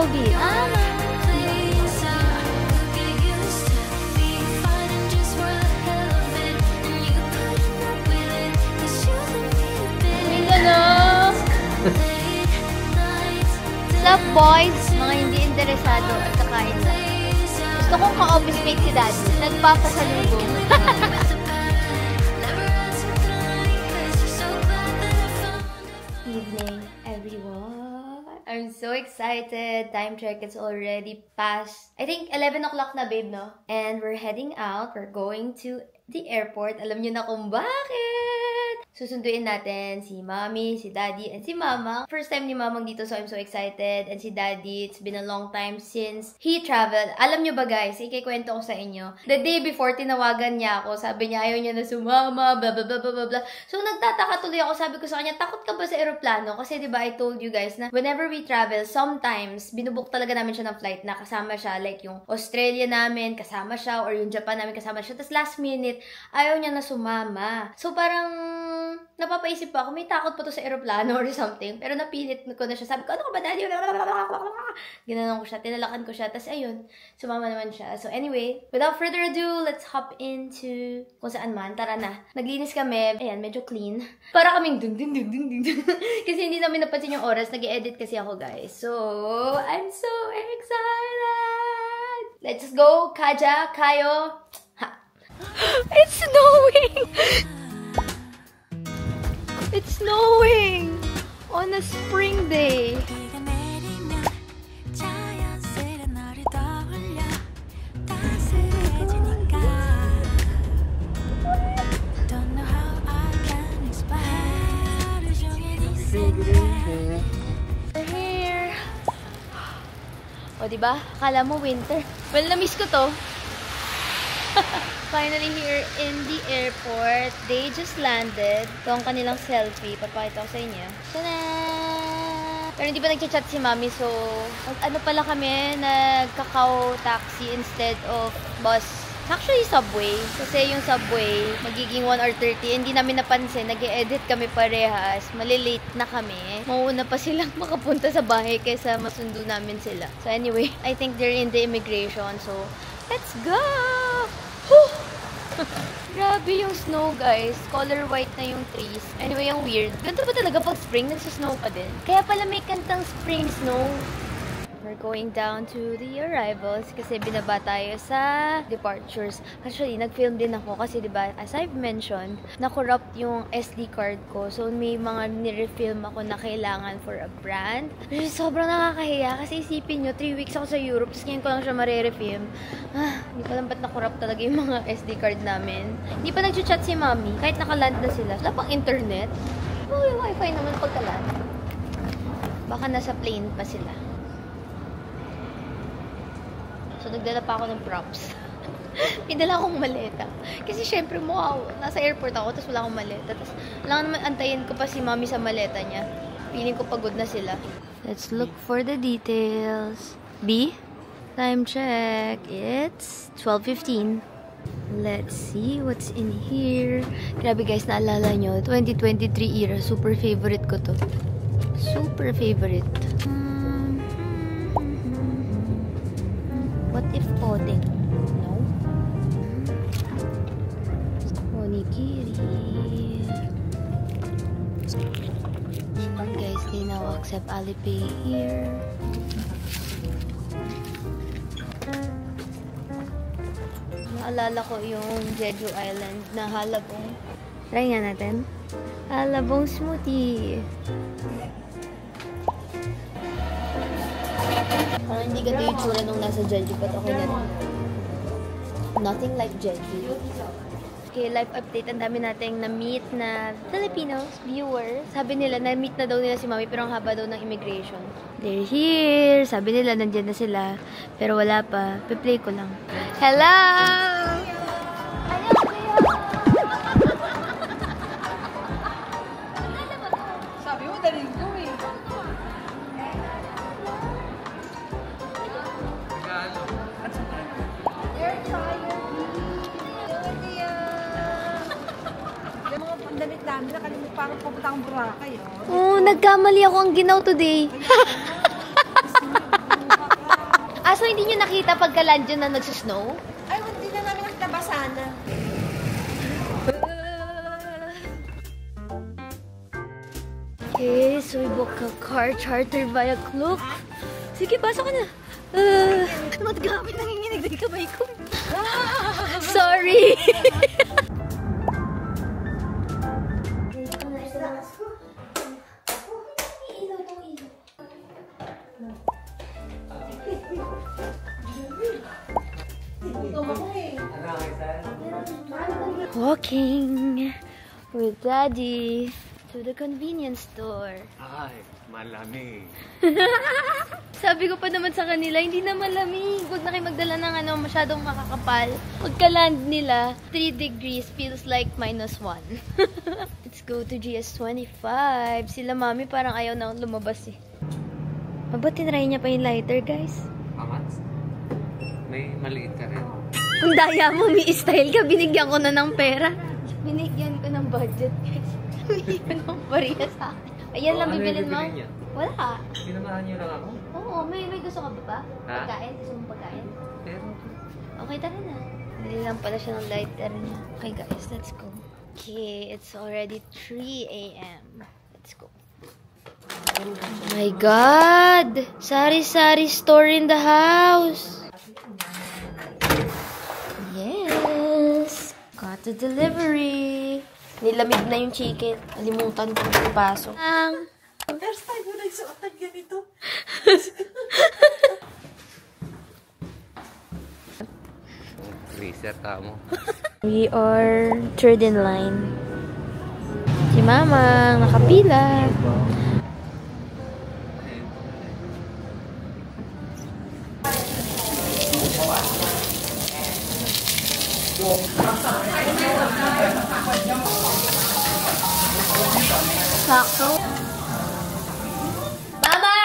Bumblebee. What's up, boys? Mga hindi interesado at kakain lang. Gusto kong ka-office mate si Daddy. Nagpapasalubong. Evening, everyone. I'm so excited. Time check, it's already past, I think, 11 o'clock na, babe, no? And we're heading out. We're going to the airport. Alam niyo na kung bakit. Susunduin natin si Mommy, si Daddy, and si Mama. First time ni Mamang dito, so I'm so excited. And si Daddy, it's been a long time since he traveled. Alam niyo ba, guys, ikikwento ko sa inyo. The day before, tinawagan niya ako. Sabi niya, ayaw niya na sumama, blah, blah, blah, blah, blah. So, nagtataka tuloy ako. Sabi ko sa kanya, takot ka ba sa aeroplano? Kasi, di ba, I told you guys na whenever we travel, sometimes, binubuk talaga namin siya ng flight na kasama siya. Like, yung Australia namin, kasama siya, or yung Japan namin, kasama siya. Tapos, last minute, ayaw niya na sumama. So, parang napapaisip pa ako, may takot pa to sa aeroplano or something. Pero napilit ko na siya. Sabi ko, ano ka ba, Daddy? Ginanon ko siya, tinalakan ko siya. Tapos ayun, sumama naman siya. So anyway, without further ado, let's hop into kung saan man. Tara na. Naglinis kami. Ayan, medyo clean. Para kaming dun. Kasi hindi namin napansin yung oras. Nag-edit kasi ako, guys. So, I'm so excited! Let's go, Kaja, Kayo. Ha. It's snowing! It's snowing on a spring day. We're here. O, diba? Akala mo winter. Well, na-miss ko to. Finally here in the airport. They just landed. Ito ang kanilang selfie. Papakita ko sa inyo. Tada! Pero hindi pa nag-chat si Mami, so ano pala kami, nag-Kakao taxi instead of bus. Actually, subway. Kasi yung subway, magiging 1 hour 30. Hindi namin napansin. Nag-e-edit kami parehas. Malilate na kami. Mauuna pa silang makapunta sa bahay kaysa masundo namin sila. So anyway, I think they're in the immigration. So, let's go! Grabe yung snow, guys. Color white na yung trees. Anyway, yung weird. Ganito ba talaga pag spring? Nagsasnow pa din. Kaya pala may kantang spring snow. We're going down to the arrivals kasi binaba tayo sa departures. Actually, nag-film din ako kasi diba, as I've mentioned, na-corrupt yung SD card ko. So, may mga nire-film ako na kailangan for a brand. Which is sobrang nakakahiya kasi isipin nyo, 3 weeks ako sa Europe, tapos ngayon ko lang siya marire-film. Hindi ko alam ba't na-corrupt talaga yung mga SD card namin. Hindi pa nag-chat si Mommy, kahit nakaland na sila. Wala pang internet. Oh, yung wifi naman pagkaland. Baka nasa plane pa sila. So, nagdala pa ako ng props. Pinadala akong maleta. Kasi, syempre, nasa airport ako, tapos wala akong maleta. Tapos, lang naman antayin ko pa si Mommy sa maleta niya. Feeling ko pagod na sila. Let's look for the details. B? Time check. It's 12:15. Let's see what's in here. Grabe, guys, naalala nyo. 2023 era. Super favorite ko to. Super favorite. What if Odeng? No? Onigiri. And guys, they now accept Alipay here. Naalala ko yung Jeju Island na halabong. Try nga natin. Halabong smoothie. Parang hindi ganito yung tsura nung nasa Jeju, but okay na rin. Nothing like Jeju. Okay, live update. Ang dami nating na-meet na Filipinos, viewers. Sabi nila, na-meet na daw nila si Mami, pero ang haba daw ng immigration. They're here! Sabi nila, nandyan na sila. Pero wala pa. Piplay ko lang. Hello! Sabi mo, daling ko eh. Damit namin, nakalimutan parang pupunta ang Boracay. Oh, nagkamali ako ang ginaw today. hindi nyo nakita pagka-land yun na nagsusnow? Ay, hindi na namin nagtabasana. Okay, so we book a car charter via Klook. Sige, pasok ka na. Matgamit, nanginginig din kamay ko. Sorry! Walking with Daddy to the convenience store. Ay, malamig. Sabi ko pa naman sa kanila, hindi na malamig. Huwag na kayo magdala ng masyadong makakapal. Pagka-land nila, 3 degrees feels like -1. Let's go to GS25. Sila mami parang ayaw na lumabas eh. Ba't tinry niya pa yung lighter, guys? Angat? May maliit ka rin. Ang daya mo, may style ka. Binigyan ko na ng pera. Binigyan ko ng budget, guys. Binigyan ko ng bariya sa akin. Ayan lang bibilin mo. Wala. Sinamahan niyo lang ako? Oo, may gusto ka ba pa? Ha? Pagkain? Gusto mong pagkain? Pero, Okay, tara na. Dali lang pala siya ng lighter niya. Okay, guys, let's go. Okay, it's already 3 a.m. Let's go. Oh my God! Sari-sari store in the house. Yes! Got the delivery. Nilamig na yung chicken. Nalimutan ko ipasok. First time mo nagsuot ng ganito. freezer ka mo. We are third in line. Si Mama, nakapila. Sakto. Mama!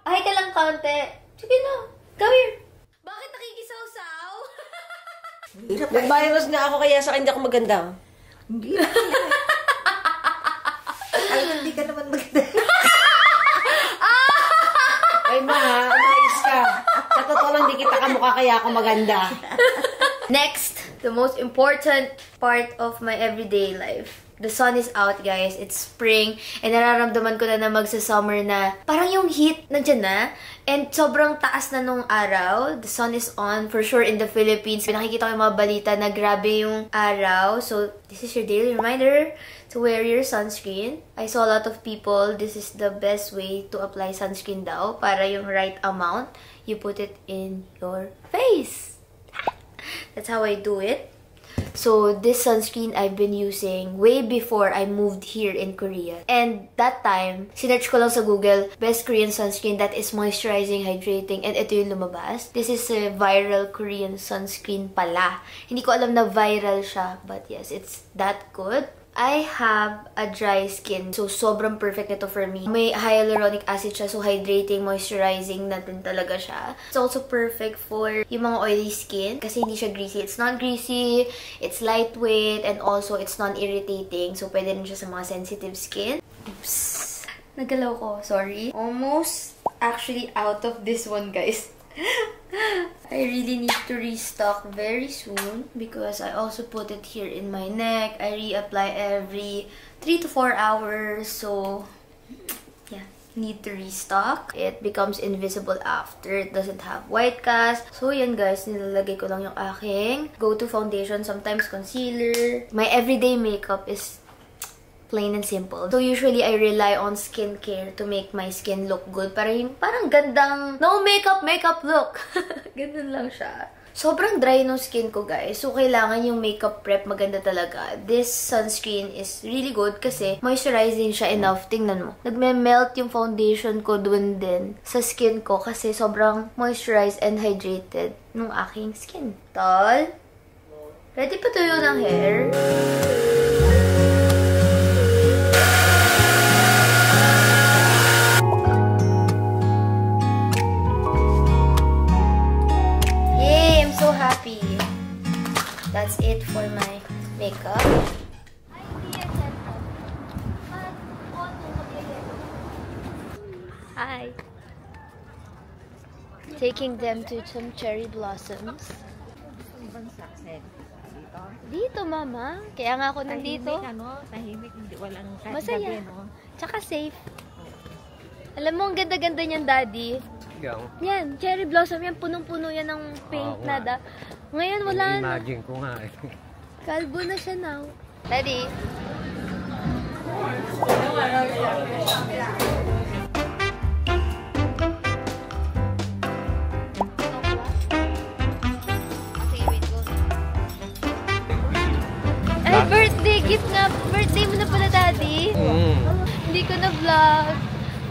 Ay ka lang konti. Sige na. Come here. Bakit nakikisaw-saw? Nag-virus nga ako kaya sa akin hindi ako maganda. Hindi. Ay, hindi ka naman maganda. Ay, umayos ka. Sa totoo lang, hindi kita kamukha kaya ako maganda. Next, the most important part of my everyday life. The sun is out, guys. It's spring. And nararamdaman ko na magsa-summer na. Parang yung heat nandyan na. And sobrang taas na nung araw. The sun is on. For sure, in the Philippines. Nakikita ko yung mga balita na grabe yung araw. So, this is your daily reminder to wear your sunscreen. I saw a lot of people, this is the best way to apply sunscreen daw. Para yung right amount, you put it in your face. That's how I do it. So, this sunscreen I've been using way before I moved here in Korea. And that time, sinerch ko lang sa Google, best Korean sunscreen that is moisturizing, hydrating, and ito yung lumabas. This is a viral Korean sunscreen pala. Hindi ko alam na viral siya, but yes, it's that good. I have a dry skin, so sobrang perfect nito for me. May hyaluronic acid siya, so hydrating, moisturizing na din talaga siya. It's also perfect for yung mga oily skin kasi hindi siya greasy. It's not greasy, it's lightweight, and also it's non-irritating. So pwede rin siya sa mga sensitive skin. Oops! Nagalaw ko, sorry. Almost actually out of this one, guys. I really need to restock very soon because I also put it here in my neck. I reapply every 3 to 4 hours. So, yeah, need to restock. It becomes invisible after. It doesn't have white cast. So, yan guys, nilalagay ko lang yung aking go-to foundation. Sometimes concealer. My everyday makeup is plain and simple. So, usually, I rely on skincare to make my skin look good. Parang gandang, no makeup look. Ganun lang siya. Sobrang dry ng skin ko, guys. So, kailangan yung makeup prep maganda talaga. This sunscreen is really good kasi moisturizing siya enough. Tingnan mo. Nagme-melt yung foundation ko dun din sa skin ko kasi sobrang moisturized and hydrated ng aking skin. Tol, ready pa tuyo ng hair? So happy. That's it for my makeup. Hi. taking them to some cherry blossoms. Dito, Mama. Kaya nga ako nandito. Tahimik, walang Masaya. Tsaka safe. Alam mo, ang ganda-ganda niyan, Daddy. Ikaw? Yan, cherry blossom yan. Punong-puno yan ng pink na da. Ngayon, wala na. Imagine ko nga eh. Kalbo na siya now. Daddy. Ay, birthday gift nga. Birthday mo na pala, Daddy. Hindi ko na vlog.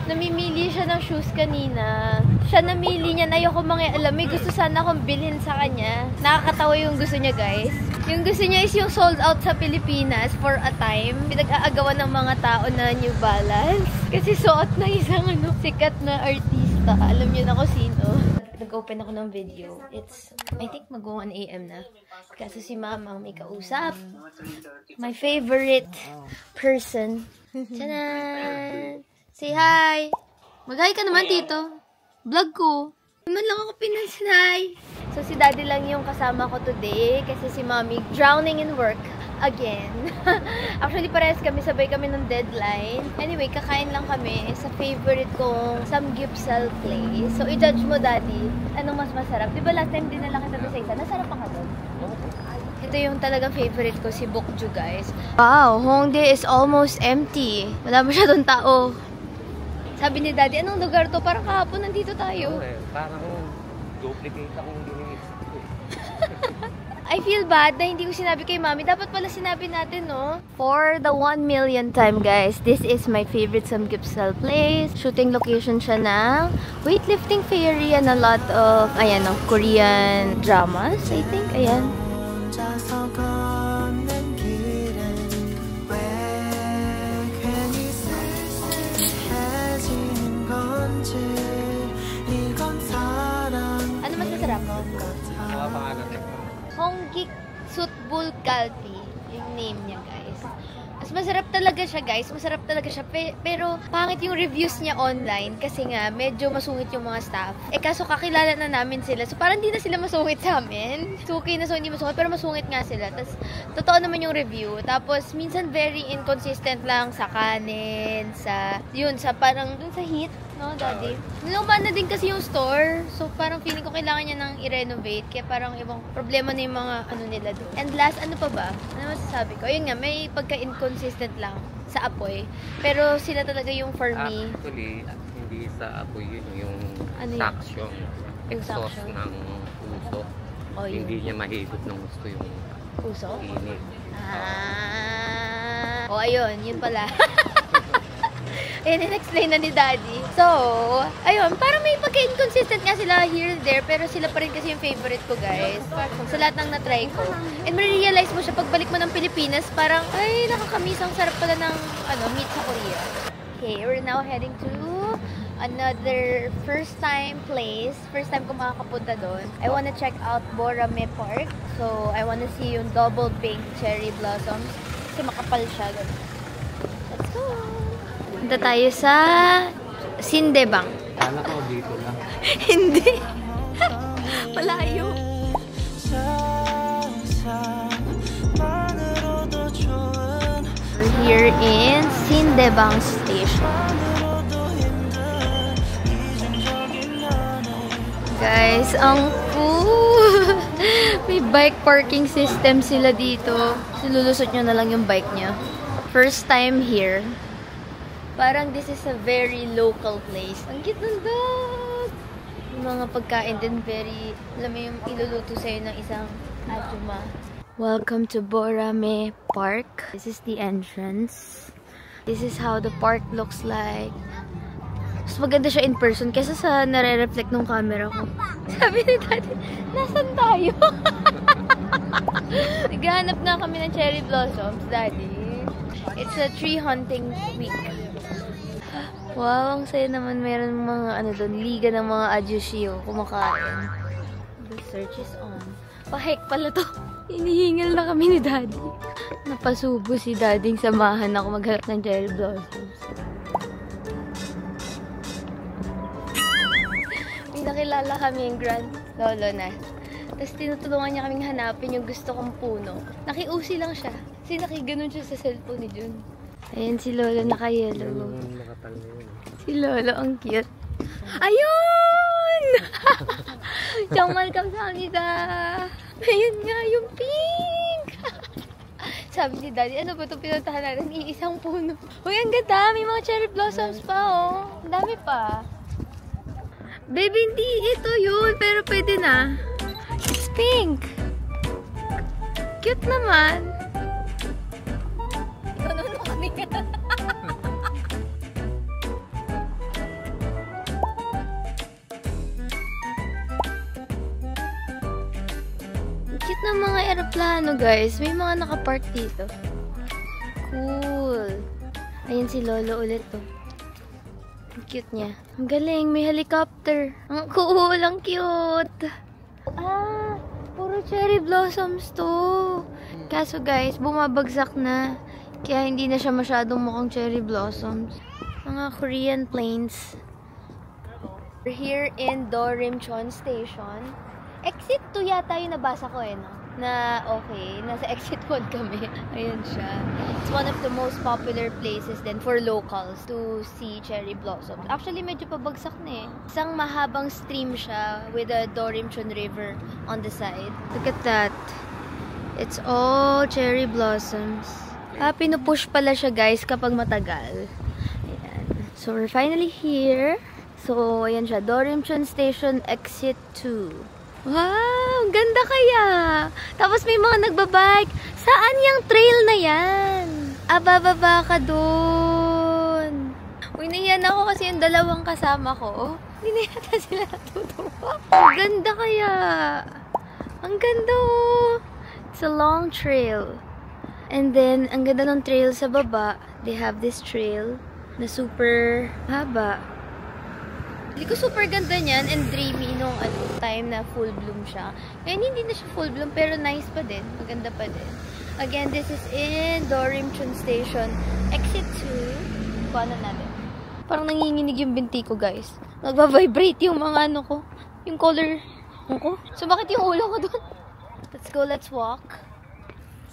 Namimili siya ng shoes kanina. Siya namili niya na ayoko alam. May gusto sana akong bilhin sa kanya. Nakakatawa yung gusto niya, guys. Yung gusto niya is yung sold out sa Pilipinas for a time. Pinag-aagawan ng mga tao na New Balance. Kasi suot na isang sikat na artista. Alam niyo na kung sino. Nag-open ako ng video. It's, I think mag-1 AM na. Kasi si Mama ang may kausap. My favorite person. Tanan! Say hi! Mag-hi ka naman, Tito. Vlog ko. Naman lang ako pinansin, hi! So, si Daddy lang yung kasama ko today kasi si Mommy drowning in work again. Actually, parehas kami, sabay kami ng deadline. Anyway, kakain lang kami sa favorite kong samgyeopsal place. So, i-judge mo, Daddy, anong mas masarap? Diba last time dinala kita doon sa isa? Nasarapan ka doon? Ito yung talagang favorite ko, si Bokju, guys. Wow, Hongdae is almost empty. Wala masyadong tao. Sabi ni Daddy, anong lugar to? Parang kahapon nandito tayo. Parang duplicate akong dinis. I feel bad na hindi ko sinabi kay Mami. Dapat pala sinabi natin, no? For the 1 million time, guys, this is my favorite samgyeopsal place. Shooting location siya ng weightlifting fairy and a lot of, ayan, no, Korean dramas, I think. Ayan. Ano mas masarap mo? Mga pangalan niya. Honggik Sutbul Kalpi yung name niya, guys. Mas masarap talaga siya, guys. Masarap talaga siya. Pero pangit yung reviews niya online kasi nga medyo masungit yung mga staff. Eh kaso kakilala na namin sila. So parang hindi na sila masungit sa amin. So okay na, so hindi masungit. Pero masungit nga sila. Tapos totoo naman yung review. Tapos minsan very inconsistent lang sa kanin, sa yun, sa parang dun sa heat. No, Daddy? Nilumaan na din kasi yung store. So, parang feeling ko kailangan niya nang i-renovate. Kaya parang ibang problema na yung mga ano nila doon. And last, ano pa ba? Ano masasabi ko? Ayun nga, may pagka-inconsistent lang sa apoy. Pero sila talaga yung for me. Actually, hindi sa apoy yun. Yung Ano yun? suction. Exhaust suction. ng puso. O, yun. Hindi niya mahigop ng gusto yung Puso? init. O, ayun. Yun pala. Ayan, in-explain na ni Daddy. So, ayun, parang may pagka-inconsistent nga sila here and there, pero sila pa rin kasi yung favorite ko, guys. Sa lahat ng na-try ko. And ma-realize mo siya, pagbalik mo ng Pilipinas, parang, ay, nakakamiss, ang sarap pala ng, meat sa Korea. Okay, we're now heading to another first-time place. First time ko makakapunta doon. I wanna check out Borame Park. So, I wanna see yung double pink cherry blossoms. Kasi makapal siya. Let's go! Punta tayo sa Sindebang. Kala ko dito lang. Hindi. Malayo. We're here in Sindebang Station. Guys, ang cool! May bike parking system sila dito. Silulusot nyo na lang yung bike nyo. First time here. Parang this is a very local place. Ang cute ng dog! Yung mga pagkain din very, alam mo yung iluluto sa'yo ng isang ajuma. Welcome to Borame Park. This is the entrance. This is how the park looks like. Mas maganda siya in person kesa sa nare-reflect ng camera ko. Sabi ni Daddy, nasan tayo? Naghahanap na kami ng cherry blossoms, Daddy. It's a tree hunting week. Wow, ang saya naman. Meron mga doon, liga ng mga ajushio kumakain. The search is on. Pahek pala to. Hinihingal na kami ni Daddy. Napasubo si Daddy, samahan ako maghanap ng cherry blossoms. May nagkakilala kami yung grand lolo na. Tapos tinutulungan niya kaming hanapin yung gusto kong puno. Nakiusi lang siya. Kasi nakiganon siya sa cellphone ni Jun. Ayan si Lolo naka-yellow. Si Lolo, ang cute. Ayun! 정말 감사합니다. Ayun nga, yung pink! Sabi ni Daddy, ano ba ito pinuntahan natin? Iisang puno. Uy, ang ganda! May mga cherry blossoms pa, oh. Ang dami pa. Baby, hindi ito yun. Pero pwede na. It's pink. Cute naman. Ano kami? Cute na mga aeroplano, guys. May mga nakapark dito. Cool. Ayan si Lolo ulit, to. Ang cute niya. Ang galing. May helicopter. Ang cool. Ang cute. Ah, puro cherry blossoms to. Kaso, guys, bumabagsak na. Kaya hindi na siya masyadong mukhang cherry blossoms. Mga Korean planes. We're here in Dorimcheon Station. Exit 2 yata yung nabasa ko no? Na okay, nasa exit 1 kami. Ayan siya. It's one of the most popular places then for locals to see cherry blossoms. Actually, medyo pabagsak na eh. Isang mahabang stream siya with the Dorimcheon River on the side. Look at that. It's all cherry blossoms. Pinupush pala siya guys kapag matagal. Ayan. So, we're finally here. So, ayan siya. Dorimcheon Station Exit 2. Wow! Ganda kaya! Tapos may mga nagbabike. Saan yung trail na yan? Bababa ka doon. Uy, nahiyan ako kasi yung dalawang kasama ko. Hindi na yata sila natutuwa. Ang ganda kaya! Ang ganda oh! It's a long trail. And then, ang ganda ng trail sa baba. They have this trail na super haba. Hindi ko super ganda niyan and dreamy nung time na full bloom siya. Ngayon hindi na siya full bloom pero nice pa din. Maganda pa din. Again, this is in Dorimcheon Station. Exit 2. Kuha na natin. Parang nanginginig yung binti ko guys. Nagva-vibrate yung mga ano ko. Yung color ko. So bakit yung ulo ko doon? Let's go, let's walk.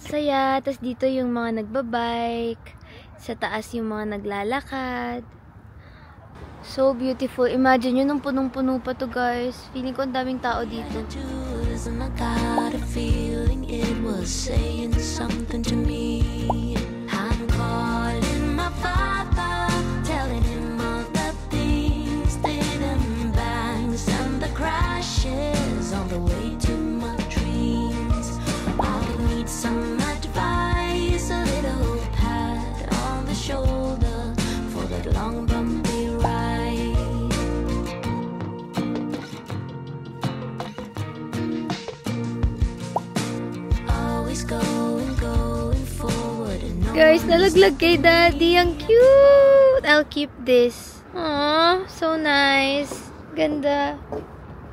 Saya. Tapos dito yung mga nagbabike. Sa taas yung mga naglalakad. So beautiful. Imagine yun, nung punong-puno pa to guys. Feeling ko ang daming tao dito. I got a feeling it was saying something to me. I'm calling my father, telling him all the things, the bangs and the crashes on the way to my dreams. I need some advice, a little pat on the shoulder for that long bumpy ride. Guys, nalaglag kay Daddy. Ang cute! I'll keep this. Aww, so nice. Ganda.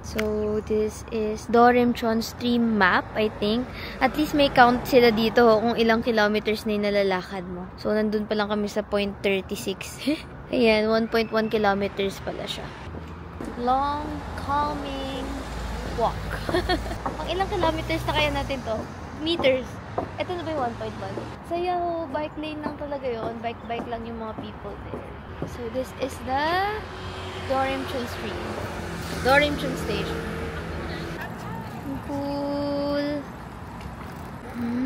So, this is Dorimcheon stream map, I think. At least may count sila dito kung ilang kilometers na yung nalalakad mo. So, nandun pa lang kami sa point 36. Ayan, 1.1 kilometers pala siya. Long, calming walk. Pang ilang kilometers na kaya natin to? Meters. Ito na ba yung 1.1? Sayo, bike lane lang talaga yun. Bike lang yung mga people there. So, this is the Dorimcheon Street. Dorimcheon Station. Cool.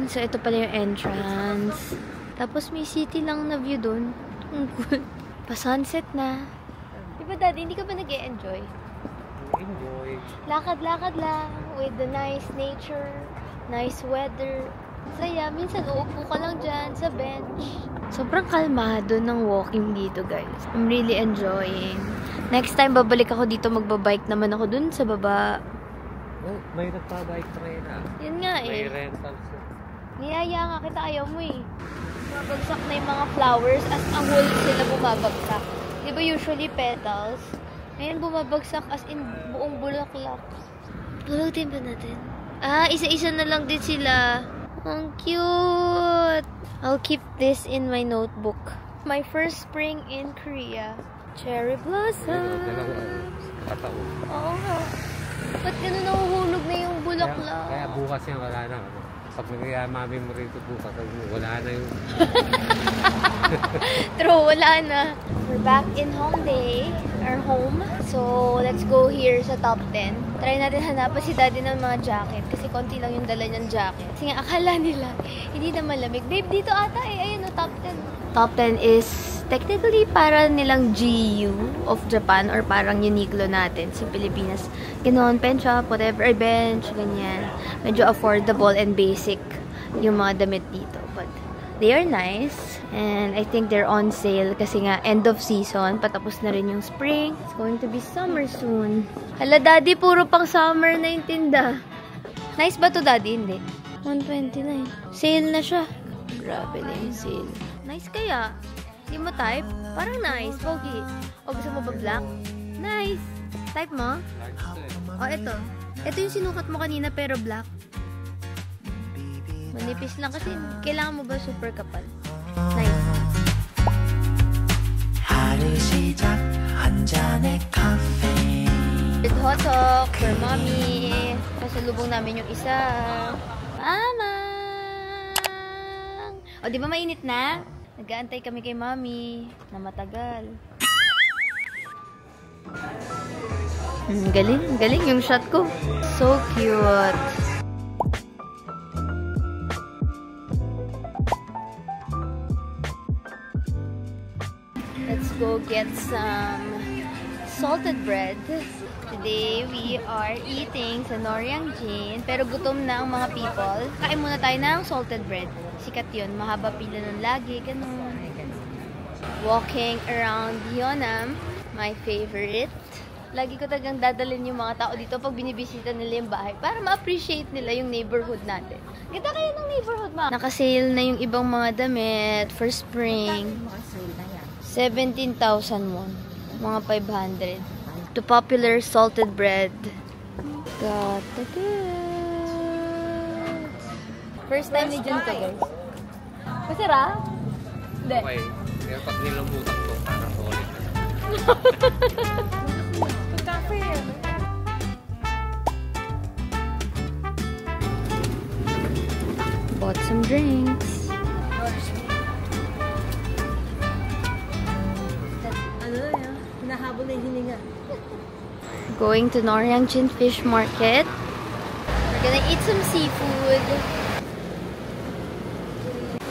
So, ito pala yung entrance. Tapos, may city lang na view dun. Cool. Pa-sunset na. Diba, Daddy, hindi ka ba nag-e-enjoy? Enjoy. Lakad-lakad lang with the nice nature, nice weather. Saya, minsan uupo ka lang dyan sa bench. Sobrang kalmado ng walking dito, guys. I'm really enjoying. Next time, babalik ako dito, magbabike naman ako dun sa baba. Oh, may nagpa-bike train ah. Yun nga eh. May rentals. Niyaya nga kita, ayaw mo eh. Bumabagsak na yung mga flowers as a whole sila bumabagsak. Di ba usually petals? Ngayon bumabagsak as in buong bulaklak. Pulutin ba natin? Isa-isa na lang din sila. Ang cute! I'll keep this in my notebook. My first spring in Korea. Cherry blossoms. Pataon. Oo nga. Ba't gano'n nahuhulog na yung bulaklak? Kaya bukas yan, wala na. Pag nagayamami mo rito bukas, wala na yung... True, wala na. We're back in Hongdae, our home. So, let's go here sa top 10. Try natin hanapan si daddy ng mga jacket. Kasi konti lang yung dala niyang jacket. Kasi nga, akala nila, hindi na malamig. Babe, dito ata eh. Ayun o, top 10. Top 10 is technically para nilang GU of Japan or parang Uniqlo natin sa Pilipinas. Ganon, pen shop, whatever, bench, ganyan. Medyo affordable and basic yung mga damit dito. But they are nice and I think they're on sale kasi nga end of season. Patapos na rin yung spring. It's going to be summer soon. Hala, daddy, puro pang summer na yung tinda. Nice ba to, daddy? Hindi. 129. Sale na siya. Grabe na yung sale. Nice kaya? Hindi mo type? Parang nice. Pogi. O gusto mo ba black? Nice. Type mo? O, ito. Ito yung sinukat mo kanina pero black. Manipis lang kasi kailangan mo ba super kapal? Nice. With hot dog for mommy. Pasalubong namin yung isa. Mama! O, di ba mainit na? Nag-aantay kami kay mommy na matagal. Galing, galing yung shot ko. So cute. Let's go get some salted bread. Today, we are eating sa Noryang Jin. Pero gutom na ang mga people. Kain muna tayo ng salted bread. Sikat yun. Mahaba pila nun lagi. Ganun. Walking around Yeonnam. My favorite. Lagi ko talagang dadalhin yung mga tao dito pag binibisita nila yung bahay para ma-appreciate nila yung neighborhood natin. Ganda kayo ng neighborhood, ma. Nakasale na yung ibang mga damit for spring. 17,000 won. Mga 500. To popular salted bread. Got the good. First time ni Jun to, guys. Masarap? Hindi. Okay. Pero pag nilambutan ko, parang solid na. Bought some drinks. Ano na yan? Hinahabol na yung hininga. Going to Noryangjin Fish Market. We're gonna eat some seafood.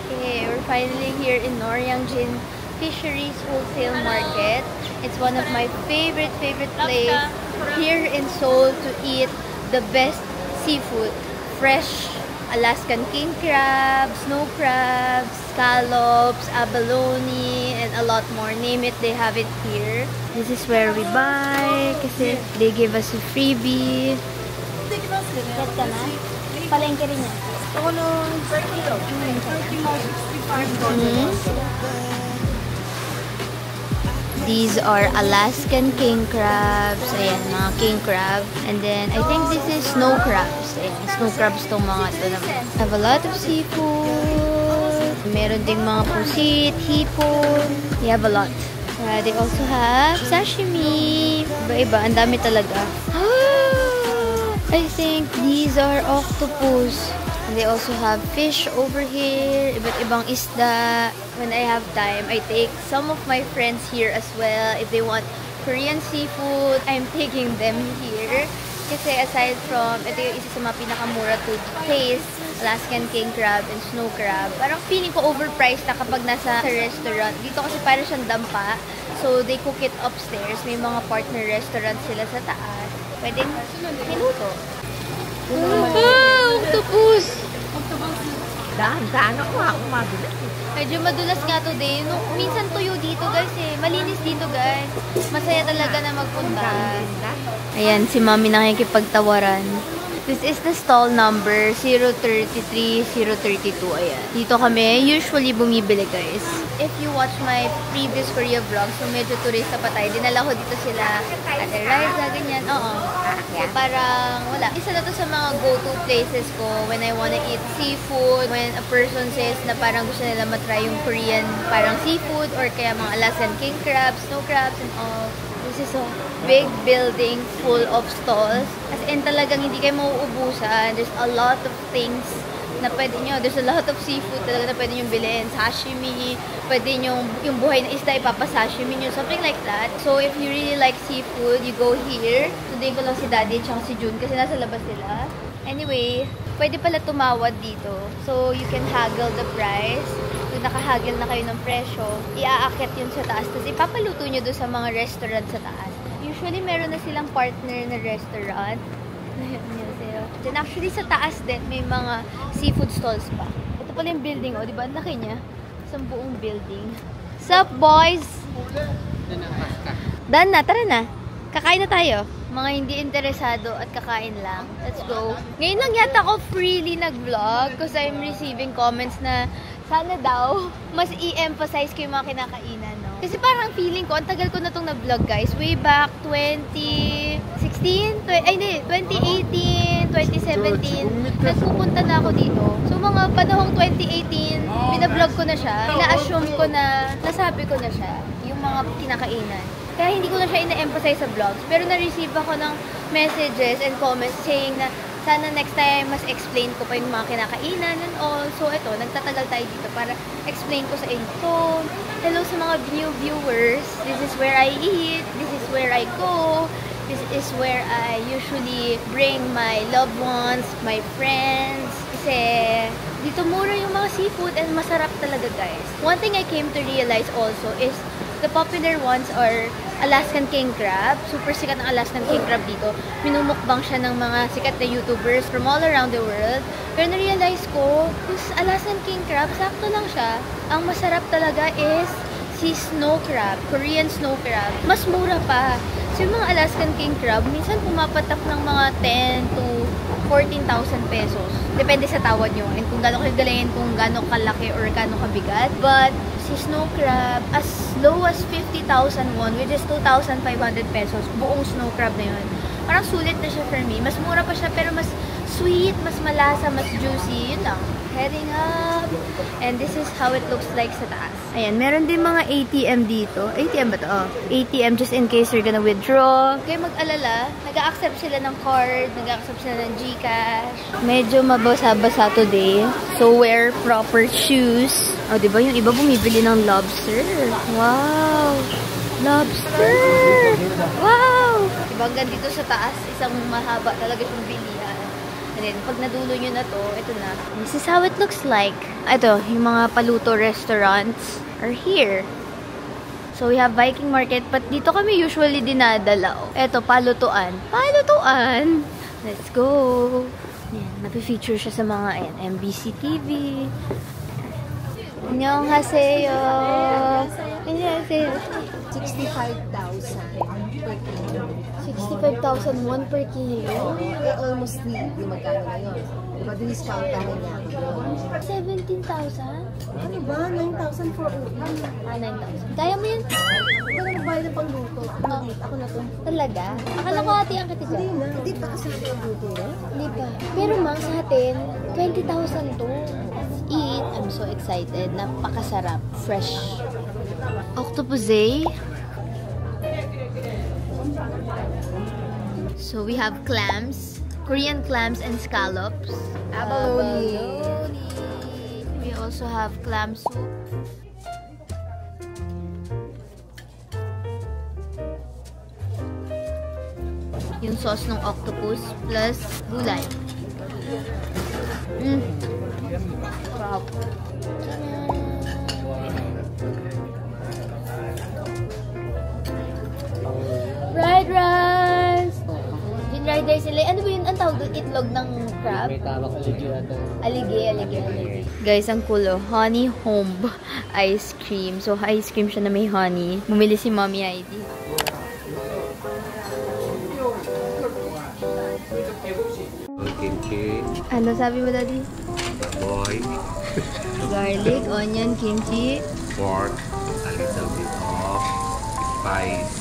Okay, we're finally here in Noryangjin Fisheries Wholesale Market. It's one of my favorite place here in Seoul to eat the best seafood. Fresh Alaskan king crab, snow crabs, scallops, abalone, and a lot more. Name it, they have it here. This is where we buy kasi they give us a freebie. Get ka na? Palengke rin yan. These are Alaskan king crabs. Ayan, mga king crab. And then, I think this is snow crabs. Ayan, snow crabs tong mga to naman. Have a lot of seafood. Meron ding mga pusit, hipon. They have a lot. They also have sashimi. Iba-iba. Ang dami talaga. I think these are octopus. And they also have fish over here, iba't ibang isda. When I have time, I take some of my friends here as well. If they want Korean seafood, I'm taking them here. Kasi aside from, ito yung isa sa mga pinakamura to taste, Alaskan king crab and snow crab. Parang feeling ko overpriced na kapag nasa restaurant. Dito kasi parang siyang dampa. So, they cook it upstairs. May mga partner restaurant sila sa taas. Pwedeng minuto. Octopus! Dahan-dahan ako madulas. Medyo madulas nga to din. Minsan tuyo dito guys eh. Malinis dito guys. Masaya talaga na magpunta. Ayan, si mami nakikipagtawaran. This is the stall number 033, 032. Ayan. Dito kami usually bumibili guys. If you watch my previous Korea vlog, so medyo turista pa tayo. Dinala ko dito sila Ate Riza, ganyan. Oo. So parang wala. Isa na to sa mga go-to places ko when I wanna eat seafood. When a person says na parang gusto nila matry yung Korean parang seafood or kaya mga Alaskan king crabs, snow crabs and all. This is a big building full of stalls. As in talagang hindi kayo mauubusan. There's a lot of things na pwede nyo. There's a lot of seafood talaga na pwede nyo bilhin. Sashimi, pwede nyo yung buhay na isda ipapasashimi nyo. Something like that. So if you really like seafood, you go here. Today ko lang si Daddy at si June kasi nasa labas sila. Anyway, pwede pala tumawad dito. So you can haggle the price. Kung nakahagil na kayo ng presyo, iaakit yun sa taas. Tapos ipapaluto nyo doon sa mga restaurant sa taas. Usually, meron na silang partner na restaurant. Then actually, sa taas din, may mga seafood stalls pa. Ito pala yung building, oh. Diba? Ang laki niya. Isang buong building. Sup, boys? Done na. Tara na. Kakain na tayo. Mga hindi interesado at kakain lang. Let's go. Ngayon lang yata ako freely nag-vlog because I'm receiving comments na sana daw mas i-emphasize ko yung mga kinakainan, no? Kasi parang feeling ko, ang tagal ko na itong na-vlog, guys. Way back 2016? 2018, 2017. Nagpupunta na ako dito. So, mga panahong 2018, binablog ko na siya. Ina-assume ko na, nasabi ko na siya, yung mga kinakainan. Kaya hindi ko na siya ina-emphasize sa vlogs. Pero na-receive ako ng messages and comments saying na sana next time mas explain ko pa yung mga kinakainan and all. So, ito, nagtatagal tayo dito para explain ko sa inyo. So, hello sa mga new viewers. This is where I eat. This is where I go. This is where I usually bring my loved ones, my friends. Kasi dito mura yung mga seafood and masarap talaga, guys. One thing I came to realize also is the popular ones are Alaskan King Crab. Super sikat ng Alaskan King Crab dito. Minumukbang siya ng mga sikat na YouTubers from all around the world. Pero na-realize ko, yung Alaskan King Crab, sakto lang siya. Ang masarap talaga is si snow crab, Korean snow crab. Mas mura pa. So yung mga Alaskan King Crab, minsan pumapatak ng mga 10 to 14,000 pesos. Depende sa tawad nyo. And kung gano'ng kagalingan, kung gano'ng kalaki or gano'ng kabigat. But si snow crab, as low as 50,000 won, which is 2,500 pesos, buong snow crab na yun. Parang sulit na siya for me. Mas mura pa siya, pero mas sweet, mas malasa, mas juicy. Yun lang. Heading up. And this is how it looks like sa taas. Ayan, meron din mga ATM dito. ATM ba to? Oh. ATM just in case you're gonna withdraw. Kaya mag-alala, nag-a-accept sila ng card, nag-a-accept sila ng GCash. Medyo mabasa-basa today. So, wear proper shoes. O, diba? Yung iba bumibili ng lobster. Wow! Lobster! Wow! Diba, hanggang dito sa taas, isang mahaba talaga yung bilihan. And then, pag nadulo nyo na to, ito na. This is how it looks like. Ito, yung mga paluto restaurants are here. So, we have Viking Market. But dito kami usually dinadala. Ito, palutuan. Palutuan! Let's go! Yan, napifeature siya sa mga MBC TV. Annyeonghaseyo! Annyeonghaseyo! 65,000 per kilo. 65,000 won per kilo? Eh, almost need yung magkano na yun. Diba, discount na niya. 17,000? Ano ba? 9,000 for ulam. 9,000. Kaya mo yun? Ito na nagbayad ng pangluto. Ako na to. Talaga? Akala ko ati ang kita dyan. Hindi pa kasama ang luto na? Hindi pa. Pero mang sa atin, 20,000 to. Eat. I'm so excited. Napakasarap. Fresh. Octopussé. So we have clams. Korean clams and scallops. Abalone. We also have clam soup. Yung sauce ng octopus plus gulay. Wow. Fried rice! Fried rice nila. Ano ba yun? Ang tawag doon? Itlog ng crab? May tawag ko dyan. Aligi. Guys, ang cool. Honey Homb ice cream. So, ice cream siya na may honey. Bumili si Mommy Heidi. Kimchi, Ano sabi mo, Daddy? boy, Garlic, onion, kimchi. pork, a little bit of spice.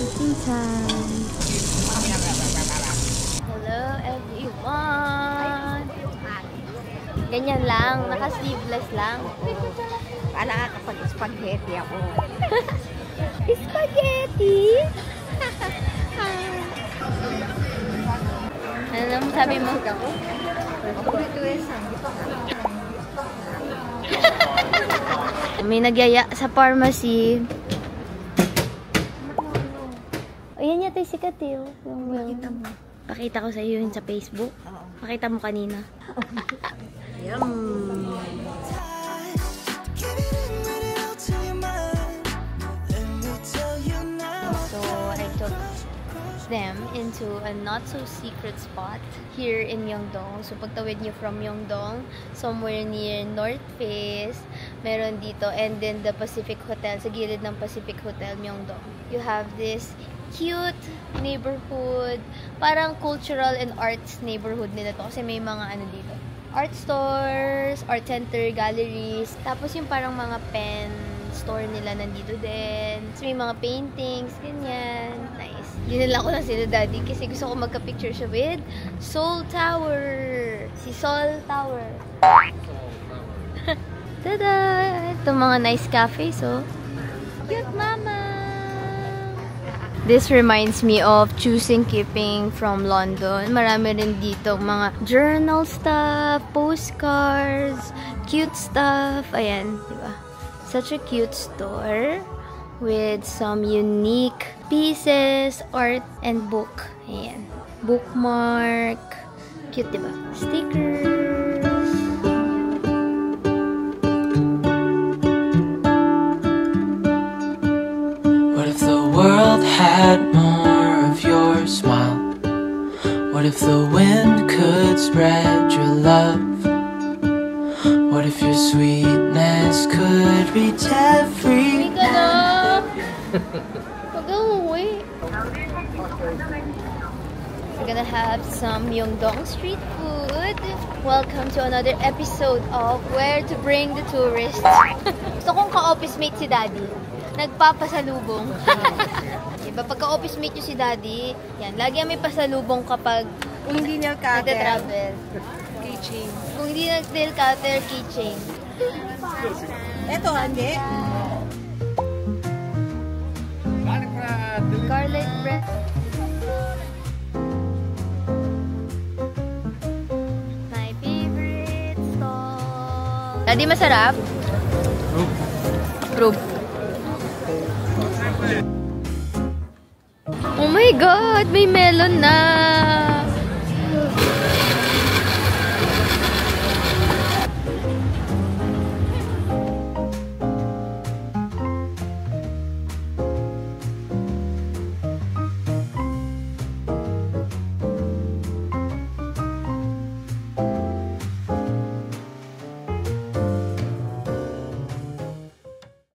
Eating time. Hello, everyone. Ganyan lang. Naka-sleeveless lang. Nakakapag-spaghetti ako. Spaghetti? Ano naman sabi mo? May nagyaya sa pharmacy. Ayan yata yung sikat eh. Pakita mo. Pakita ko sa iyo yun sa Facebook. Pakita mo kanina. So, I took them into a not-so-secret spot here in Myeongdong. So, pagtawid nyo from Myeongdong, somewhere near North Face, meron dito. And then, the Pacific Hotel, sa gilid ng Pacific Hotel, Myeongdong. You have this cute neighborhood. Parang cultural and arts neighborhood nila to. Kasi may mga ano dito. Art stores, art center, galleries. Tapos yung parang mga pen store nila nandito din. So, may mga paintings, ganyan. Nice. Dinala ko lang sila daddy kasi gusto ko magka-picture siya with Seoul Tower. Si Seoul Tower. Tada! Ito mga nice cafes, oh. Cute mama! This reminds me of Choosing Keeping from London. Marami rin dito mga journal stuff, postcards, cute stuff. Ayan, diba? Such a cute store with some unique pieces, art, and book. Ayan. Bookmark. Cute, diba? Stickers. What if the world had more of your smile? What if the wind could spread your love? What if your sweetness could reach every Hindi ka na! Huwag kang uwi. We're gonna have some Myeongdong street food. Welcome to another episode of Where to Bring the Tourists. Gusto kong ka-office mate si Daddy. Nagpapasalubong. Diba? Pagka-office mate nyo si Daddy, yan, lagi may pasalubong kapag Kung hindi niya cutter, nagta-travel. keychain. Kung hindi nag-nail cutter, keychain. Eto, hindi. Garlic bread. My favorite stall. Daddy, masarap? Approve. Oh my God! May melon na!